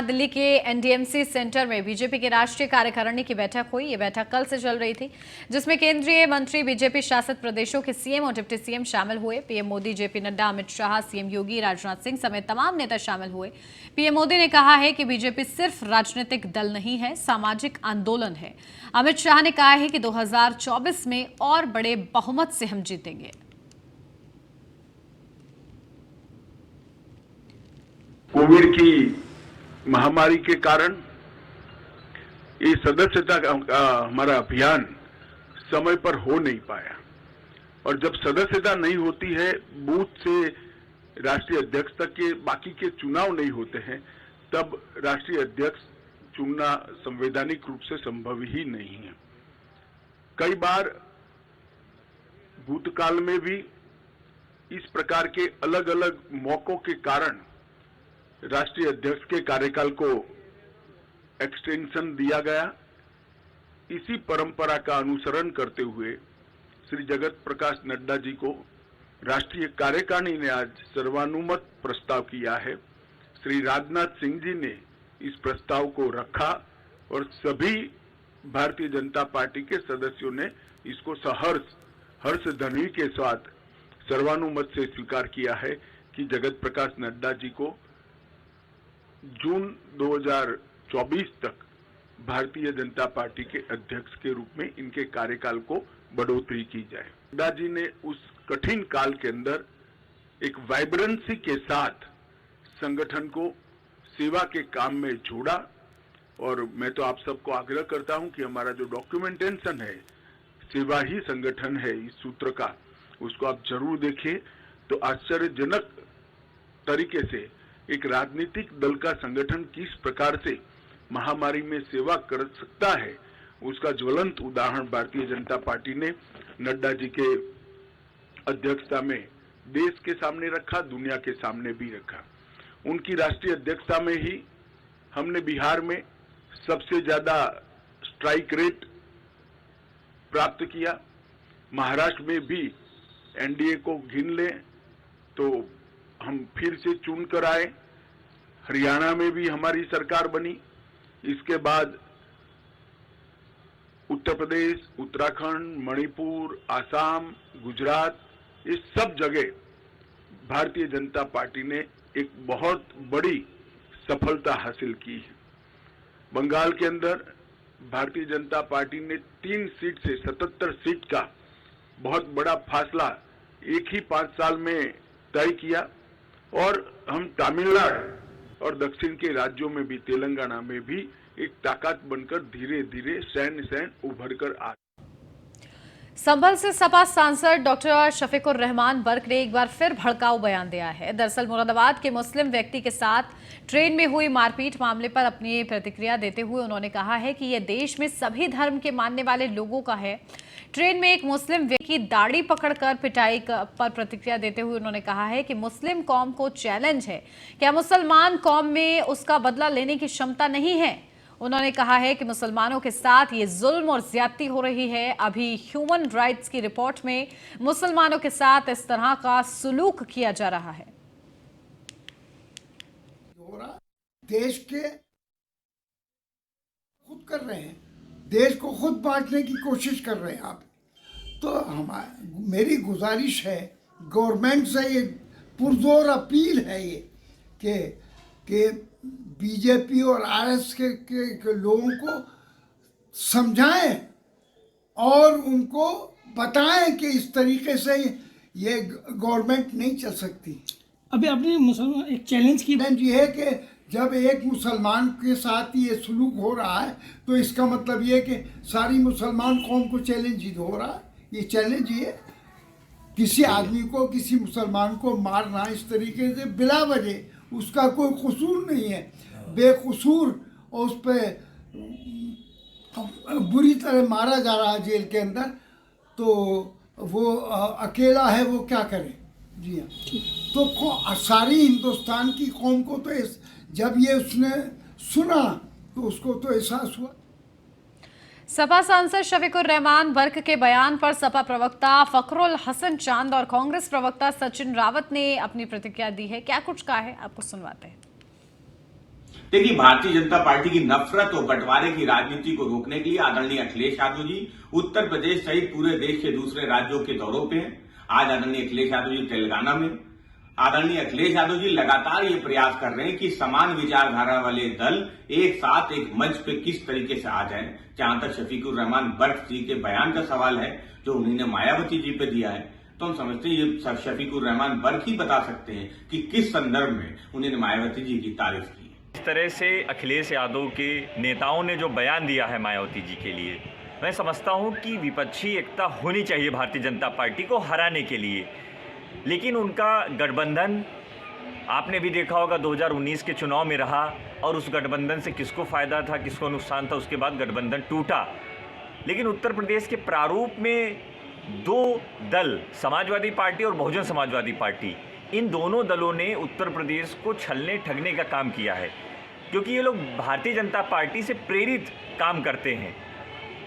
दिल्ली के NDMC centre में BJP की राष्ट्रीय कार्यकारिणी की बैठक हुई। ये बैठक कल से चल रही थी, जिसमें केंद्रीय मंत्री, बीजेपी शासित प्रदेशों के सीएम और डिप्टी सीएम शामिल हुए। PM Modi, JP Nadda, Amit Shah, CM Yogi, Rajnath Singh समेत तमाम नेता शामिल हुए। पीएम मोदी ने कहा है कि बीजेपी सिर्फ राजनीतिक दल नहीं है, सामाजिक आंदोलन है। अमित शाह ने कहा है कि 2024 में और बड़े बहुमत से हम जीतेंगे। कोविड की महामारी के कारण ये सदस्यता का हमारा अभियान समय पर हो नहीं पाया, और जब सदस्यता नहीं होती है, बूथ से राष्ट्रीय अध्यक्ष तक के बाकी के चुनाव नहीं होते हैं, तब राष्ट्रीय अध्यक्ष चुनना संवैधानिक रूप से संभव ही नहीं है। कई बार भूतकाल में भी इस प्रकार के अलग अलग मौकों के कारण राष्ट्रीय अध्यक्ष के कार्यकाल को एक्सटेंशन दिया गया। इसी परंपरा का अनुसरण करते हुए श्री जगत प्रकाश नड्डा जी को राष्ट्रीय कार्यकारिणी ने आज सर्वानुमत प्रस्ताव किया है। श्री राजनाथ सिंह जी ने इस प्रस्ताव को रखा और सभी भारतीय जनता पार्टी के सदस्यों ने इसको सहर्ष हर्षध्वनि के साथ सर्वानुमत से स्वीकार किया है कि जगत प्रकाश नड्डा जी को जून 2024 तक भारतीय जनता पार्टी के अध्यक्ष के रूप में इनके कार्यकाल को बढ़ोतरी की जाए। नड्डा जी ने उस कठिन काल के अंदर एक वाइब्रेंसी के साथ संगठन को सेवा के काम में जोड़ा, और मैं तो आप सबको आग्रह करता हूं कि हमारा जो डॉक्यूमेंटेशन है, सेवा ही संगठन है, इस सूत्र का, उसको आप जरूर देखें। तो आश्चर्यजनक तरीके से एक राजनीतिक दल का संगठन किस प्रकार से महामारी में सेवा कर सकता है, उसका ज्वलंत उदाहरण भारतीय जनता पार्टी ने नड्डा जी के अध्यक्षता में देश के सामने रखा, दुनिया के सामने भी रखा। उनकी राष्ट्रीय अध्यक्षता में ही हमने बिहार में सबसे ज्यादा स्ट्राइक रेट प्राप्त किया। महाराष्ट्र में भी एनडीए को गिन लें तो हम फिर से चुन कर आए। हरियाणा में भी हमारी सरकार बनी। इसके बाद उत्तर प्रदेश, उत्तराखंड, मणिपुर, आसाम, गुजरात, इस सब जगह भारतीय जनता पार्टी ने एक बहुत बड़ी सफलता हासिल की है। बंगाल के अंदर भारतीय जनता पार्टी ने 3 सीट से 77 सीट का बहुत बड़ा फासला एक ही 5 साल में तय किया, और हम तमिलनाडु और दक्षिण के राज्यों में भी, तेलंगाना में भी एक ताकत बनकर धीरे धीरे सैन उभर कर आ। संभल से सपा सांसद डॉक्टर शफीकुर रहमान बर्क ने एक बार फिर भड़काऊ बयान दिया है। दरअसल मुरादाबाद के मुस्लिम व्यक्ति के साथ ट्रेन में हुई मारपीट मामले पर अपनी प्रतिक्रिया देते हुए उन्होंने कहा है कि यह देश में सभी धर्म के मानने वाले लोगों का है। ट्रेन में एक मुस्लिम व्यक्ति की दाढ़ी पकड़कर पिटाई पर प्रतिक्रिया देते हुए उन्होंने कहा है कि मुस्लिम कौम को चैलेंज है, क्या मुसलमान कौम में उसका बदला लेने की क्षमता नहीं है। उन्होंने कहा है कि मुसलमानों के साथ ये जुल्म और ज्यादती हो रही है। अभी ह्यूमन राइट्स की रिपोर्ट में मुसलमानों के साथ इस तरह का सुलूक किया जा रहा है। देश के खुद कर रहे हैं, देश को खुद बांटने की कोशिश कर रहे हैं आप। तो मेरी गुजारिश है गवर्नमेंट से, ये पुरजोर अपील है ये कि बीजेपी और आरएस के लोगों को समझाएं और उनको बताएं कि इस तरीके से ये गवर्नमेंट नहीं चल सकती। अभी आपने मुसलमान एक चैलेंज की ये है कि जब एक मुसलमान के साथ ये सलूक हो रहा है तो इसका मतलब ये है कि सारी मुसलमान कौम को चैलेंज ही हो रहा है। ये चैलेंज ये किसी आदमी को, किसी मुसलमान को मारना इस तरीके से बिला वजह, उसका कोई कसूर नहीं है, बेकसूर, और उस पर बुरी तरह मारा जा रहा है जेल के अंदर, तो वो अकेला है, वो क्या करे। जी हाँ, तो सारी हिंदुस्तान की कौम को तो जब ये उसने सुना तो उसको तो एहसास हुआ। सपा सांसद शफीकुर रहमान बर्क के बयान पर सपा प्रवक्ता फखरुल हसन चांद और कांग्रेस प्रवक्ता सचिन रावत ने अपनी प्रतिक्रिया दी है। क्या कुछ कहा है, आपको सुनवाते हैं। देखिए, भारतीय जनता पार्टी की नफरत और बंटवारे की राजनीति को रोकने के लिए आदरणीय अखिलेश यादव जी उत्तर प्रदेश सहित पूरे देश के दूसरे राज्यों के दौरों पे हैं। आज आदरणीय अखिलेश यादव जी तेलंगाना में। आदरणीय अखिलेश यादव जी लगातार ये प्रयास कर रहे हैं कि समान विचारधारा वाले दल एक साथ एक मंच पे किस तरीके से आ जाएं। जहां तक शफीकुर रहमान बर्क जी के बयान का सवाल है जो उन्होंने मायावती जी पे दिया है, तो हम समझते हैं ये शफीकुर रहमान बर्क ही बता सकते हैं कि किस संदर्भ में उन्होंने मायावती जी की तारीफ की। इस तरह से अखिलेश यादव के नेताओं ने जो बयान दिया है मायावती जी के लिए, मैं समझता हूं कि विपक्षी एकता होनी चाहिए भारतीय जनता पार्टी को हराने के लिए, लेकिन उनका गठबंधन आपने भी देखा होगा 2019 के चुनाव में रहा और उस गठबंधन से किसको फ़ायदा था, किसको नुकसान था, उसके बाद गठबंधन टूटा। लेकिन उत्तर प्रदेश के प्रारूप में दो दल, समाजवादी पार्टी और बहुजन समाजवादी पार्टी, इन दोनों दलों ने उत्तर प्रदेश को छलने ठगने का काम किया है, क्योंकि ये लोग भारतीय जनता पार्टी से प्रेरित काम करते हैं।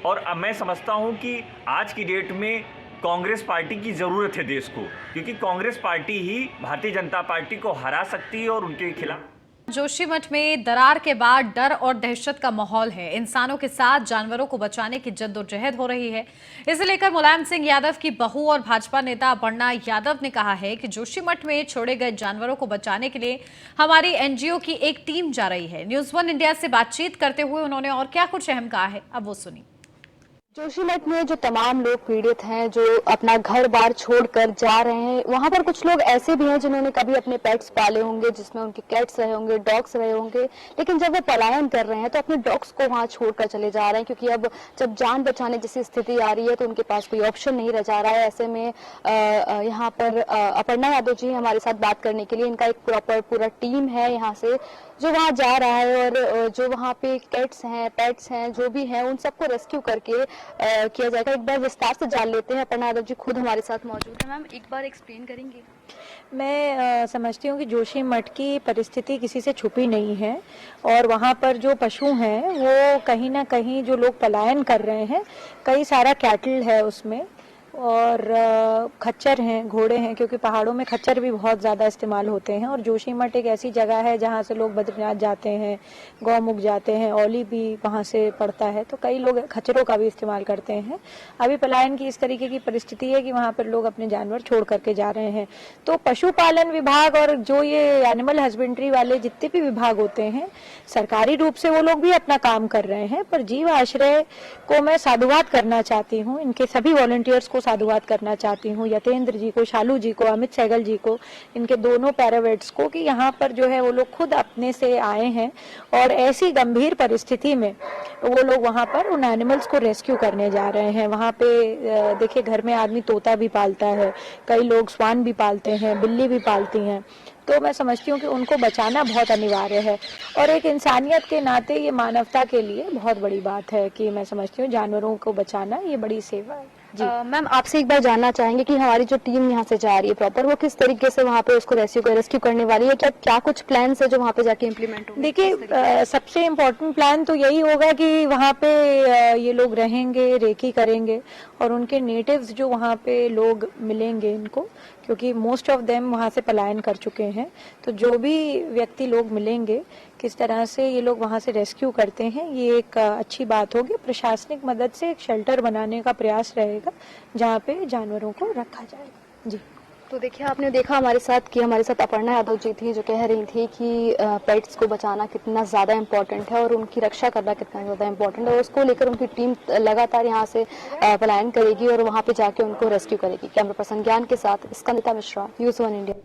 और अब मैं समझता हूं कि आज की डेट में कांग्रेस पार्टी की ज़रूरत है देश को, क्योंकि कांग्रेस पार्टी ही भारतीय जनता पार्टी को हरा सकती है और उनके खिलाफ। जोशीमठ में दरार के बाद डर और दहशत का माहौल है। इंसानों के साथ जानवरों को बचाने की जद्दोजहद हो रही है। इसे लेकर मुलायम सिंह यादव की बहू और भाजपा नेता अपर्णा यादव ने कहा है कि जोशीमठ में छोड़े गए जानवरों को बचाने के लिए हमारी एनजीओ की एक टीम जा रही है। न्यूज़ 1 इंडिया से बातचीत करते हुए उन्होंने और क्या कुछ अहम कहा है, अब वो सुनिए। जोशीमठ में जो तमाम लोग पीड़ित हैं, जो अपना घर बार छोड़कर जा रहे हैं, वहाँ पर कुछ लोग ऐसे भी हैं जिन्होंने कभी अपने पेट्स पाले होंगे, जिसमें उनके कैट्स रहे होंगे, डॉग्स रहे होंगे, लेकिन जब वो पलायन कर रहे हैं तो अपने डॉग्स को वहाँ छोड़कर चले जा रहे हैं, क्योंकि अब जब जान बचाने जैसी स्थिति आ रही है तो उनके पास कोई ऑप्शन नहीं रह जा रहा है। ऐसे में यहाँ पर अपर्णा यादव जी हमारे साथ बात करने के लिए, इनका एक प्रॉपर पूरा टीम है यहाँ से जो वहाँ जा रहा है, और जो वहाँ पे कैट्स हैं, पेट्स हैं, जो भी हैं, उन सबको रेस्क्यू करके किया जाएगा। एक बार विस्तार से जान लेते हैं। अपर्णा यादव जी खुद हमारे साथ मौजूद है। मैम, एक बार एक्सप्लेन करेंगे? मैं समझती हूँ कि जोशीमठ की परिस्थिति किसी से छुपी नहीं है, और वहाँ पर जो पशु हैं वो कहीं ना कहीं जो लोग पलायन कर रहे हैं, कई सारा कैटल है उसमें, और खच्चर हैं, घोड़े हैं, क्योंकि पहाड़ों में खच्चर भी बहुत ज़्यादा इस्तेमाल होते हैं। और जोशीमठ एक ऐसी जगह है जहाँ से लोग बद्रीनाथ जाते हैं, गौमुख जाते हैं, औली भी वहाँ से पड़ता है, तो कई लोग खच्चरों का भी इस्तेमाल करते हैं। अभी पलायन की इस तरीके की परिस्थिति है कि वहाँ पर लोग अपने जानवर छोड़ करके जा रहे हैं। तो पशुपालन विभाग और जो ये एनिमल हस्बेंड्री वाले जितने भी विभाग होते हैं, सरकारी रूप से वो लोग भी अपना काम कर रहे हैं, पर जीव आश्रय को मैं साधुवाद करना चाहती हूँ, इनके सभी वॉलंटियर्स को साधुवाद करना चाहती हूँ, यतेंद्र जी को, शालू जी को, अमित सहगल जी को, इनके दोनों पैरावेट्स को, कि यहाँ पर जो है वो लोग खुद अपने से आए हैं और ऐसी गंभीर परिस्थिति में वो लोग वहाँ पर उन एनिमल्स को रेस्क्यू करने जा रहे हैं। वहाँ पे देखिए, घर में आदमी तोता भी पालता है, कई लोग स्वान भी पालते हैं, बिल्ली भी पालती हैं, तो मैं समझती हूँ कि उनको बचाना बहुत अनिवार्य है, और एक इंसानियत के नाते ये मानवता के लिए बहुत बड़ी बात है कि मैं समझती हूँ जानवरों को बचाना ये बड़ी सेवा है। जी मैम, आपसे एक बार जानना चाहेंगे कि हमारी जो टीम यहाँ से जा रही है प्रॉपर, वो किस तरीके से वहाँ पे उसको रेस्क्यू करने वाली है? क्या कुछ प्लान है जो वहाँ पे जाके इम्प्लीमेंट होंगे? देखिए, सबसे इम्पोर्टेंट प्लान तो यही होगा कि वहाँ पे ये लोग रहेंगे, रेकी करेंगे, और उनके नेटिव्स जो वहाँ पे लोग मिलेंगे इनको, क्योंकि मोस्ट ऑफ देम वहाँ से पलायन कर चुके हैं, तो जो भी व्यक्ति लोग मिलेंगे, किस तरह से ये लोग वहाँ से रेस्क्यू करते हैं, ये एक अच्छी बात होगी। प्रशासनिक मदद से एक शेल्टर बनाने का प्रयास रहेगा जहाँ पे जानवरों को रखा जाएगा। जी, तो देखिए, आपने देखा हमारे साथ अपर्णा यादव जी थी जो कह रही थी कि पेट्स को बचाना कितना ज़्यादा इम्पोर्टेंट है और उनकी रक्षा करना कितना ज़्यादा इम्पोर्टेंट है, और उसको लेकर उनकी टीम लगातार यहाँ से पलायन करेगी और वहाँ पे जाके उनको रेस्क्यू करेगी। कैमरा पर्सन ज्ञान के साथ स्कंदिता मिश्रा, न्यूज़ 1 इंडिया।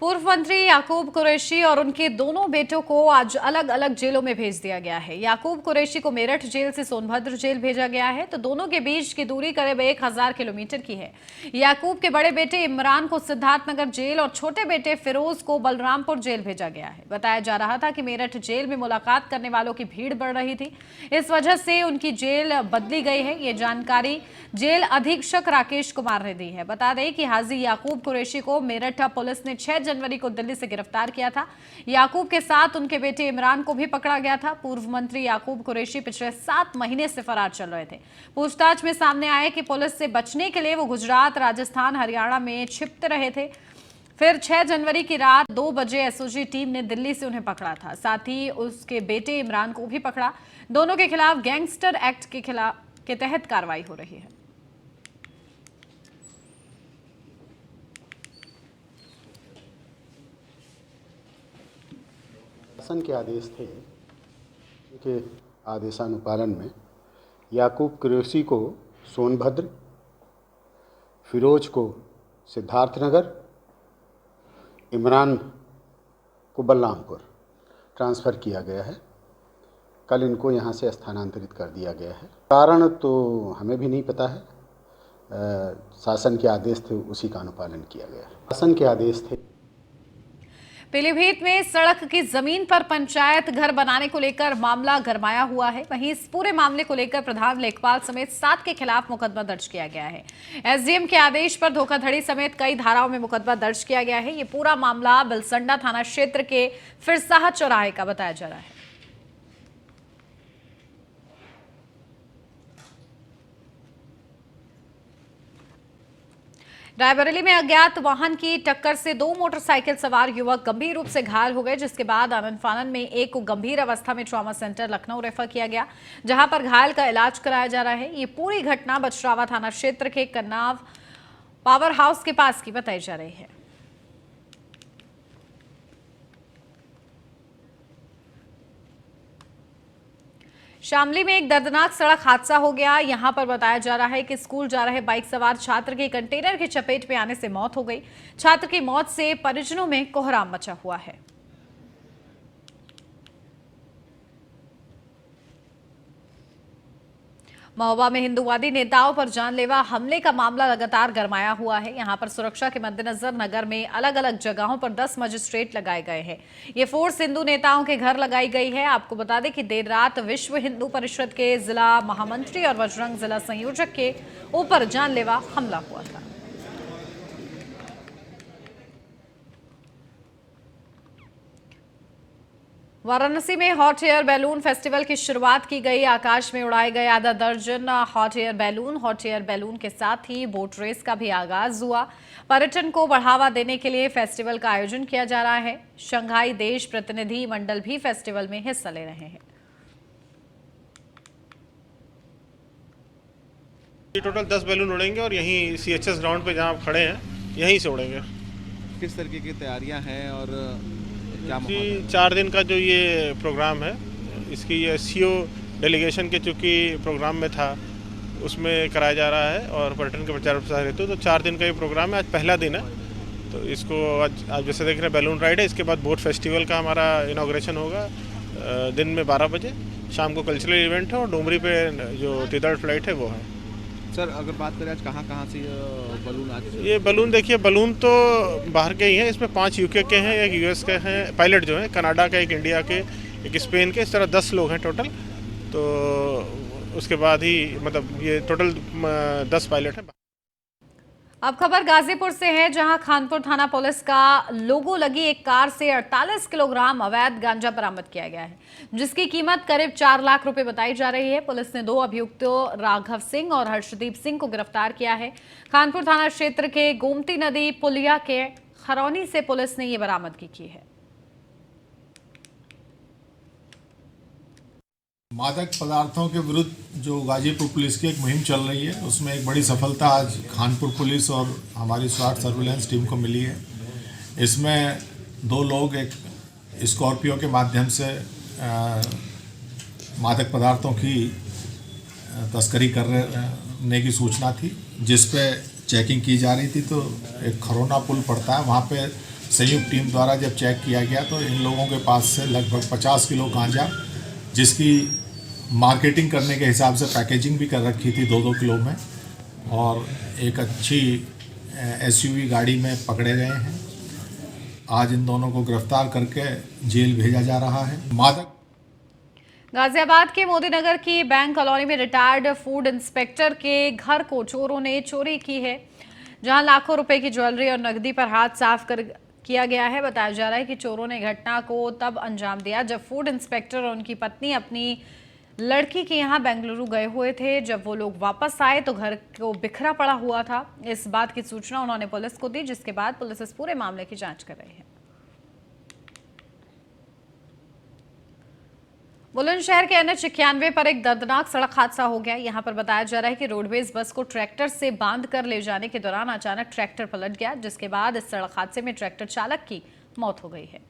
पूर्व मंत्री याकूब कुरैशी और उनके दोनों बेटों को आज अलग अलग जेलों में भेज दिया गया है। याकूब कुरैशी को मेरठ जेल से सोनभद्र जेल भेजा गया है, तो दोनों के बीच की दूरी करीब 1000 किलोमीटर की है। याकूब के बड़े बेटे इमरान को सिद्धार्थनगर जेल और छोटे बेटे फिरोज को बलरामपुर जेल भेजा गया है। बताया जा रहा था कि मेरठ जेल में मुलाकात करने वालों की भीड़ बढ़ रही थी, इस वजह से उनकी जेल बदली गई है। ये जानकारी जेल अधीक्षक राकेश कुमार ने दी है। बता दें कि हाजी याकूब कुरैशी को मेरठ पुलिस ने 6 जनवरी को दिल्ली से गिरफ्तार किया था। याकूब के साथ उनके बेटे इमरान को भी पकड़ा गया था। पूर्व मंत्री याकूब कुरैशी पिछले 7 महीने से फरार चल रहे थे। पूछताछ में सामने आया कि पुलिस से बचने के लिए वो गुजरात, राजस्थान, हरियाणा में छिपते रहे थे। फिर 6 जनवरी की रात 2 बजे एसओजी टीम ने दिल्ली से उन्हें पकड़ा था। साथ ही उसके बेटे इमरान को भी पकड़ा। दोनों के खिलाफ गैंगस्टर एक्ट के तहत कार्रवाई हो रही है। शासन के आदेश थे के आदेशानुपालन में याकूब कुरैशी को सोनभद्र, फिरोज को सिद्धार्थनगर, इमरान को बलरामपुर ट्रांसफ़र किया गया है। कल इनको यहाँ से स्थानांतरित कर दिया गया है। कारण तो हमें भी नहीं पता है। शासन के आदेश थे, उसी का अनुपालन किया गया है। शासन के आदेश थे। पीलीभीत में सड़क की जमीन पर पंचायत घर बनाने को लेकर मामला गरमाया हुआ है। वहीं इस पूरे मामले को लेकर प्रधान लेखपाल समेत 7 के खिलाफ मुकदमा दर्ज किया गया है। एसडीएम के आदेश पर धोखाधड़ी समेत कई धाराओं में मुकदमा दर्ज किया गया है। ये पूरा मामला बिलसंडा थाना क्षेत्र के फिरसाहा चौराहे का बताया जा रहा है। रायबरेली में अज्ञात वाहन की टक्कर से 2 मोटरसाइकिल सवार युवक गंभीर रूप से घायल हो गए, जिसके बाद आनन फानन में एक को गंभीर अवस्था में ट्रॉमा सेंटर लखनऊ रेफर किया गया, जहां पर घायल का इलाज कराया जा रहा है। ये पूरी घटना बछरावा थाना क्षेत्र के कन्नाव पावर हाउस के पास की बताई जा रही है। शामली में एक दर्दनाक सड़क हादसा हो गया। यहां पर बताया जा रहा है कि स्कूल जा रहे बाइक सवार छात्र की कंटेनर की चपेट में आने से मौत हो गई। छात्र की मौत से परिजनों में कोहराम मचा हुआ है। महोबा में हिंदूवादी नेताओं पर जानलेवा हमले का मामला लगातार गरमाया हुआ है। यहां पर सुरक्षा के मद्देनजर नगर में अलग अलग जगहों पर 10 मजिस्ट्रेट लगाए गए हैं। ये फोर्स हिंदू नेताओं के घर लगाई गई है। आपको बता दें कि देर रात विश्व हिंदू परिषद के जिला महामंत्री और बजरंग जिला संयोजक के ऊपर जानलेवा हमला हुआ था। वाराणसी में हॉट एयर बैलून फेस्टिवल की शुरुआत की गई। आकाश में उड़ाए गए आधा दर्जन हॉट एयर बैलून के साथ ही बोट रेस का भी आगाज हुआ। पर्यटन को बढ़ावा देने के लिए फेस्टिवल का आयोजन किया जा रहा है। शंघाई देश प्रतिनिधि मंडल भी फेस्टिवल में हिस्सा ले रहे हैं। टोटल 10 बैलून उड़ेंगे और यहीं CHS ग्राउंड पे जहाँ आप खड़े हैं यहीं से उड़ेंगे। किस तरीके की तैयारियां हैं और क्या माहौल है? 4 दिन का जो ये प्रोग्राम है, इसकी ये SCO डेलीगेशन के चूँकि प्रोग्राम में था उसमें कराया जा रहा है और पर्यटन के प्रचार प्रसार हेतु तो 4 दिन का ये प्रोग्राम है। आज पहला दिन है, तो इसको आज जैसे देख रहे हैं बैलून राइड है। इसके बाद बोट फेस्टिवल का हमारा इनाग्रेशन होगा दिन में 12 बजे। शाम को कल्चरल इवेंट है और डुमरी पे जो तीसरा फ्लाइट है वो है। सर अगर बात करें आज कहाँ से बलून आज? ये बलून देखिए, बलून तो बाहर के ही हैं। इसमें 5 UK के हैं, एक US के हैं पायलट जो हैं, कनाडा के, एक इंडिया के, एक स्पेन के। इस तरह 10 लोग हैं टोटल। तो उसके बाद ही मतलब ये टोटल 10 पायलट हैं। अब खबर गाजीपुर से है, जहां खानपुर थाना पुलिस का लोगो लगी एक कार से 48 किलोग्राम अवैध गांजा बरामद किया गया है, जिसकी कीमत करीब 4 लाख रुपए बताई जा रही है। पुलिस ने 2 अभियुक्तों राघव सिंह और हर्षदीप सिंह को गिरफ्तार किया है। खानपुर थाना क्षेत्र के गोमती नदी पुलिया के खरौनी से पुलिस ने ये बरामदगी की है। मादक पदार्थों के विरुद्ध जो गाजीपुर पुलिस की एक मुहिम चल रही है, उसमें एक बड़ी सफलता आज खानपुर पुलिस और हमारी स्वाट सर्विलेंस टीम को मिली है। इसमें 2 लोग एक स्कॉर्पियो के माध्यम से मादक पदार्थों की तस्करी करने की सूचना थी, जिस पे चेकिंग की जा रही थी। तो एक खरौना पुल पड़ता है, वहाँ पे संयुक्त टीम द्वारा जब चेक किया गया तो इन लोगों के पास से लगभग 50 किलो गांजा, जिसकी मार्केटिंग करने के हिसाब से पैकेजिंग भी कर रखी थी 2-2 किलो में, और एक अच्छी SUV गाड़ी में पकड़े गए हैं। आज इन दोनों को गिरफ्तार करके जेल भेजा जा रहा है। मादक गाजियाबाद के मोदीनगर की बैंक कॉलोनी में रिटायर्ड फूड इंस्पेक्टर के घर को चोरों ने चोरी की है, जहां लाखों रुपए की ज्वेलरी और नकदी पर हाथ साफ किया गया है। बताया जा रहा है कि चोरों ने घटना को तब अंजाम दिया जब फूड इंस्पेक्टर और उनकी पत्नी अपनी लड़की के यहाँ बेंगलुरु गए हुए थे। जब वो लोग वापस आए तो घर को बिखरा पड़ा हुआ था। इस बात की सूचना उन्होंने पुलिस को दी, जिसके बाद पुलिस इस पूरे मामले की जांच कर रही है। बुलंदशहर के NH 91 पर एक दर्दनाक सड़क हादसा हो गया। यहां पर बताया जा रहा है कि रोडवेज बस को ट्रैक्टर से बांध कर ले जाने के दौरान अचानक ट्रैक्टर पलट गया, जिसके बाद इस सड़क हादसे में ट्रैक्टर चालक की मौत हो गई है।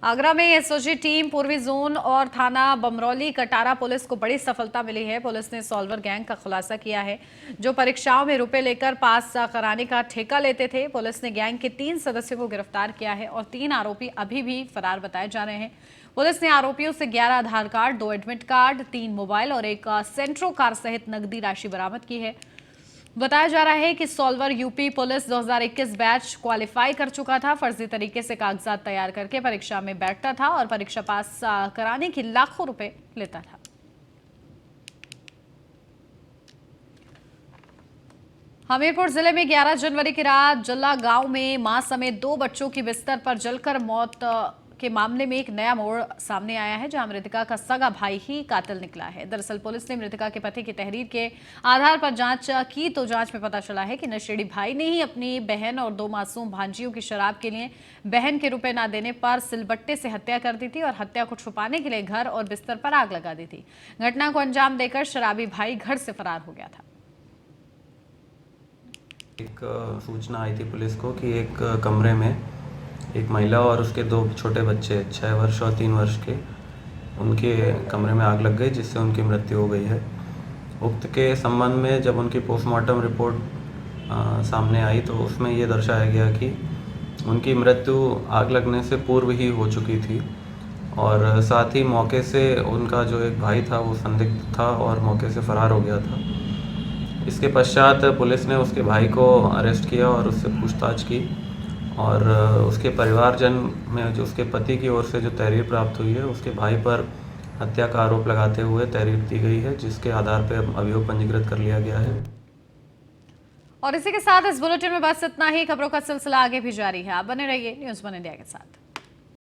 आगरा में एसओजी टीम, पूर्वी जोन और थाना बमरौली कटारा पुलिस को बड़ी सफलता मिली है। पुलिस ने सॉल्वर गैंग का खुलासा किया है, जो परीक्षाओं में रुपए लेकर पास कराने का ठेका लेते थे। पुलिस ने गैंग के 3 सदस्यों को गिरफ्तार किया है और 3 आरोपी अभी भी फरार बताए जा रहे हैं। पुलिस ने आरोपियों से 11 आधार कार्ड, 2 एडमिट कार्ड, 3 मोबाइल और एक सेंट्रो कार सहित नकदी राशि बरामद की है। बताया जा रहा है कि solver UP police 2021 batch qualify कर चुका था। फर्जी तरीके से कागजात तैयार करके परीक्षा में बैठता था और परीक्षा पास कराने की लाखों रुपए लेता था। हमीरपुर जिले में 11 जनवरी की रात जल्ला गांव में मां समेत 2 बच्चों की बिस्तर पर जलकर मौत के मामले में एक नया मोड़ सामने आया है, जहां मृतका का सगा भाई ही कातिल निकला है। दरअसल पुलिस ने मृतका के पति की तहरीर के आधार पर जांच की तो जांच में पता चला है कि नशेड़ी भाई ने ही अपनी बहन और 2 मासूम भांजियों की शराब के लिए बहन के रुपए ना देने पर सिलबट्टे से हत्या कर दी थी और हत्या को छुपाने के लिए घर और बिस्तर पर आग लगा दी थी। घटना को अंजाम देकर शराबी भाई घर से फरार हो गया था। एक सूचना आई थी पुलिस को कि एक कमरे में एक महिला और उसके 2 छोटे बच्चे 6 वर्ष और 3 वर्ष के, उनके कमरे में आग लग गई, जिससे उनकी मृत्यु हो गई है। उक्त के संबंध में जब उनकी पोस्टमार्टम रिपोर्ट सामने आई तो उसमें ये दर्शाया गया कि उनकी मृत्यु आग लगने से पूर्व ही हो चुकी थी और साथ ही मौके से उनका जो एक भाई था वो संदिग्ध था और मौके से फरार हो गया था। इसके पश्चात पुलिस ने उसके भाई को अरेस्ट किया और उससे पूछताछ की और उसके परिवारजन में जो उसके पति की ओर से जो तहरीर प्राप्त हुई है, उसके भाई पर हत्या का आरोप लगाते हुए तहरीर दी गई है, जिसके आधार पर अभियोग पंजीकृत कर लिया गया है। और इसी के साथ इस बुलेटिन में बस इतना ही। खबरों का सिलसिला आगे भी जारी है। आप बने रहिए न्यूज़ वन इंडिया के साथ।